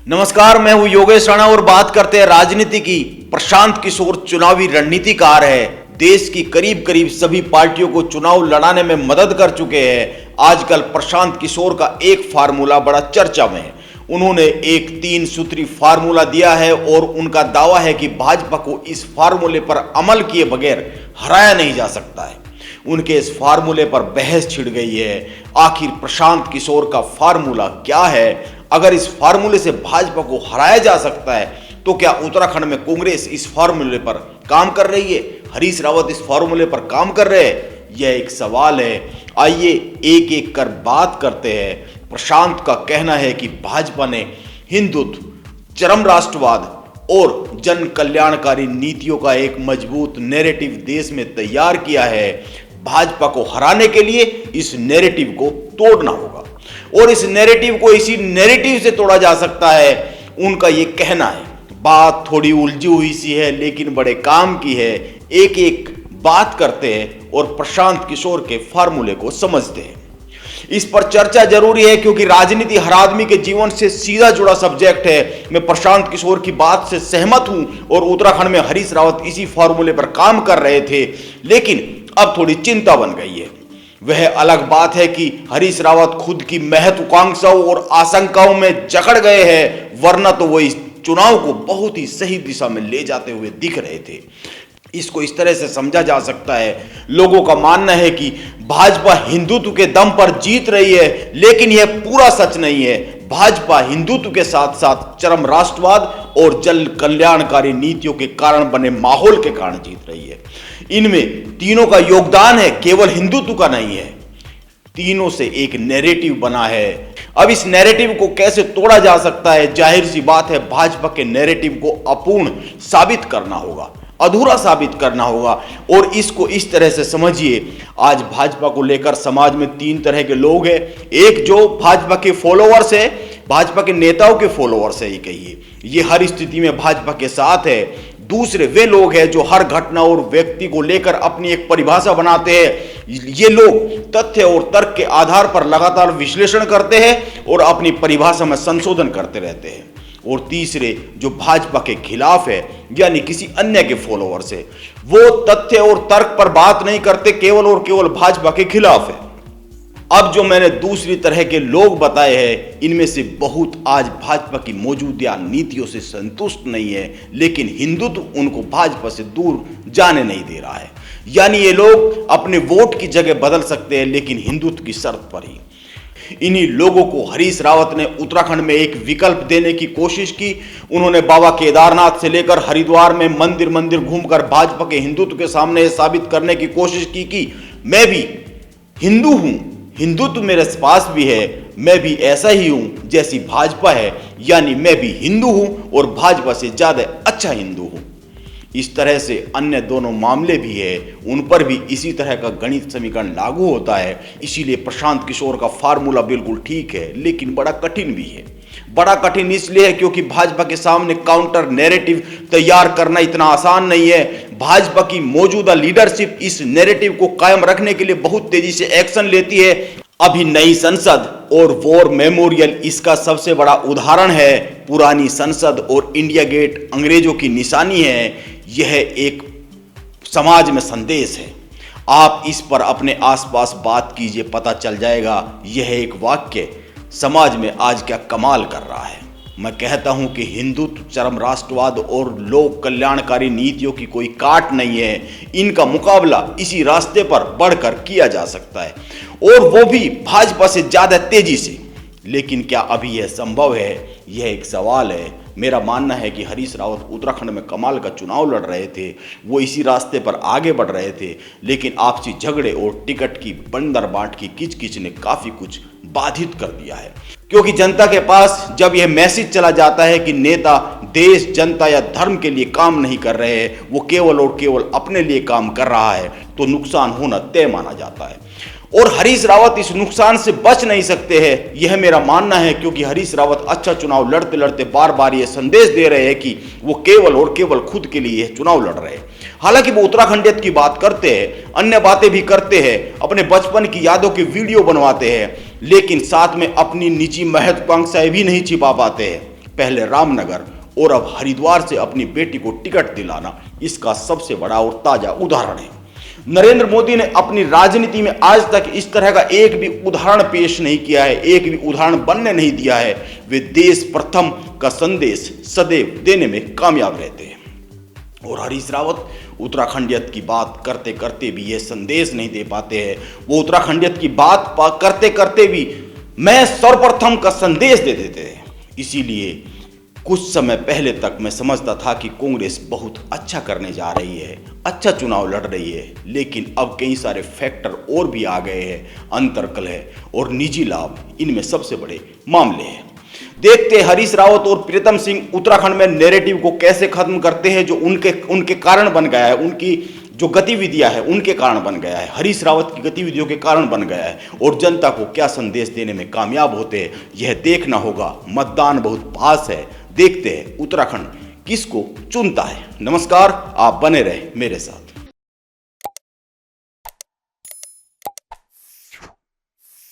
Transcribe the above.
नमस्कार, मैं हूं योगेश राणा और बात करते हैं राजनीति की। प्रशांत किशोर चुनावी रणनीतिकार है। देश की करीब करीब सभी पार्टियों को चुनाव लड़ाने में मदद कर चुके हैं। आजकल प्रशांत किशोर का एक फार्मूला बड़ा चर्चा में है। उन्होंने एक 3 सूत्री फार्मूला दिया है और उनका दावा है कि भाजपा को इस फार्मूले पर अमल किए बगैर हराया नहीं जा सकता है। उनके इस फार्मूले पर बहस छिड़ गई है। आखिर प्रशांत किशोर का फार्मूला क्या है? अगर इस फार्मूले से भाजपा को हराया जा सकता है तो क्या उत्तराखंड में कांग्रेस इस फार्मूले पर काम कर रही है? हरीश रावत इस फार्मूले पर काम कर रहे हैं? यह एक सवाल है। आइए एक एक कर बात करते हैं। प्रशांत का कहना है कि भाजपा ने हिंदुत्व, चरम राष्ट्रवाद और जन कल्याणकारी नीतियों का एक मजबूत नैरेटिव देश में तैयार किया है। भाजपा को हराने के लिए इस नैरेटिव को तोड़ना होगा और इस नैरेटिव को इसी नैरेटिव से तोड़ा जा सकता है, उनका यह कहना है। बात थोड़ी उलझी हुई सी है लेकिन बड़े काम की है। एक एक बात करते हैं और प्रशांत किशोर के फार्मूले को समझते हैं। इस पर चर्चा जरूरी है क्योंकि राजनीति हर आदमी के जीवन से सीधा जुड़ा सब्जेक्ट है। मैं प्रशांत किशोर की बात से सहमत हूं और उत्तराखंड में हरीश रावत इसी फार्मूले पर काम कर रहे थे, लेकिन अब थोड़ी चिंता बन गई है। वह अलग बात है कि हरीश रावत खुद की महत्वाकांक्षाओं और आशंकाओं में जकड़ गए हैं, वरना तो वो इस चुनाव को बहुत ही सही दिशा में ले जाते हुए दिख रहे थे। इसको इस तरह से समझा जा सकता है, लोगों का मानना है कि भाजपा हिंदुत्व के दम पर जीत रही है, लेकिन यह पूरा सच नहीं है। भाजपा हिंदुत्व के साथ साथ चरम राष्ट्रवाद और जन कल्याणकारी नीतियों के कारण बने माहौल के कारण जीत रही है। इनमें तीनों का योगदान है, केवल हिंदुत्व का नहीं है। तीनों से एक नैरेटिव बना है। अब इस नैरेटिव को कैसे तोड़ा जा सकता है? जाहिर सी बात है, भाजपा के नैरेटिव को अपूर्ण साबित करना होगा, अधूरा साबित करना होगा। और इसको इस तरह से समझिए, आज भाजपा को लेकर समाज में 3 तरह के लोग हैं। एक जो भाजपा के फॉलोअर्स है, भाजपा के नेताओं के फॉलोअर्स है, ये कहिए, ये हर स्थिति में भाजपा के साथ है। दूसरे वे लोग हैं जो हर घटना और व्यक्ति को लेकर अपनी एक परिभाषा बनाते हैं। ये लोग तथ्य और तर्क के आधार पर लगातार विश्लेषण करते हैं और अपनी परिभाषा में संशोधन करते रहते हैं। और तीसरे जो भाजपा के खिलाफ है, यानी किसी अन्य के फॉलोअर्स है, वो तथ्य और तर्क पर बात नहीं करते, केवल और केवल भाजपा के खिलाफ है। अब जो मैंने दूसरी तरह के लोग बताए हैं, इनमें से बहुत आज भाजपा की मौजूदा नीतियों से संतुष्ट नहीं है, लेकिन हिंदुत्व उनको भाजपा से दूर जाने नहीं दे रहा है। यानी ये लोग अपने वोट की जगह बदल सकते हैं, लेकिन हिंदुत्व की शर्त पर ही। इन्हीं लोगों को हरीश रावत ने उत्तराखंड में एक विकल्प देने की कोशिश की। उन्होंने बाबा केदारनाथ से लेकर हरिद्वार में मंदिर मंदिर घूमकर भाजपा के हिंदुत्व के सामने साबित करने की कोशिश की कि मैं भी हिंदू हूं, हिंदुत्व मेरे पास भी है, मैं भी ऐसा ही हूं जैसी भाजपा है, यानी मैं भी हिंदू हूं और भाजपा से ज्यादा अच्छा हिंदू हूं। इस तरह से अन्य दोनों मामले भी है, उन पर भी इसी तरह का गणित समीकरण लागू होता है। इसीलिए प्रशांत किशोर का फार्मूला बिल्कुल ठीक है, लेकिन बड़ा कठिन भी है। बड़ा कठिन इसलिए है क्योंकि भाजपा के सामने काउंटर नैरेटिव तैयार करना इतना आसान नहीं है। भाजपा की मौजूदा लीडरशिप इस नैरेटिव को कायम रखने के लिए बहुत तेजी से एक्शन लेती है। अभी नई संसद और वॉर मेमोरियल इसका सबसे बड़ा उदाहरण है। पुरानी संसद और इंडिया गेट अंग्रेजों की निशानी है। यह एक समाज में संदेश है। आप इस पर अपने आसपास बात कीजिए, पता चल जाएगा। यह एक वाक्य समाज में आज क्या कमाल कर रहा है। मैं कहता हूं कि हिंदुत्व, चरम राष्ट्रवाद और लोक कल्याणकारी नीतियों की कोई काट नहीं है। इनका मुकाबला इसी रास्ते पर बढ़कर किया जा सकता है, और वो भी भाजपा से ज्यादा तेजी से। लेकिन क्या अभी यह संभव है? यह एक सवाल है। मेरा मानना है कि हरीश रावत उत्तराखंड में कमाल का चुनाव लड़ रहे थे, वो इसी रास्ते पर आगे बढ़ रहे थे, लेकिन आपसी झगड़े और टिकट की बंदर बाट की किचकिच ने काफी कुछ बाधित कर दिया है। क्योंकि जनता के पास जब यह मैसेज चला जाता है कि नेता देश, जनता या धर्म के लिए काम नहीं कर रहे हैं, वो केवल और केवल अपने लिए काम कर रहा है, तो नुकसान होना तय माना जाता है। और हरीश रावत इस नुकसान से बच नहीं सकते हैं, यह मेरा मानना है। क्योंकि हरीश रावत अच्छा चुनाव लड़ते लड़ते बार बार यह संदेश दे रहे हैं कि वो केवल और केवल खुद के लिए यह चुनाव लड़ रहे हैं। हालांकि वो उत्तराखंडियत की बात करते हैं, अन्य बातें भी करते हैं, अपने बचपन की यादों के वीडियो बनवाते हैं, लेकिन साथ में अपनी निजी महत्वाकांक्षाएं भी नहीं छिपा पाते हैं। पहले रामनगर और अब हरिद्वार से अपनी बेटी को टिकट दिलाना इसका सबसे बड़ा और ताजा उदाहरण है। नरेंद्र मोदी ने अपनी राजनीति में आज तक इस तरह का एक भी उदाहरण पेश नहीं किया है, एक भी उदाहरण बनने नहीं दिया है। वे देश प्रथम का संदेश सदैव देने में कामयाब रहते हैं। और हरीश रावत उत्तराखंडियत की बात करते करते भी यह संदेश नहीं दे पाते हैं। वो उत्तराखंडियत की बात करते करते भी मैं सर्वप्रथम का संदेश दे देते हैं। इसीलिए कुछ समय पहले तक मैं समझता था कि कांग्रेस बहुत अच्छा करने जा रही है, अच्छा चुनाव लड़ रही है, लेकिन अब कई सारे फैक्टर और भी आ गए हैं। अंतर्कलह और निजी लाभ इनमें सबसे बड़े मामले हैं। देखते हरीश रावत और प्रीतम सिंह उत्तराखंड में नैरेटिव को कैसे खत्म करते हैं, जो उनके कारण बन गया है, उनकी जो गतिविधियां है उनके कारण बन गया है, हरीश रावत की गतिविधियों के कारण बन गया है, और जनता को क्या संदेश देने में कामयाब होते हैं यह देखना होगा। मतदान बहुत पास है, देखते हैं उत्तराखंड किसको चुनता है। नमस्कार, आप बने रहे मेरे साथ।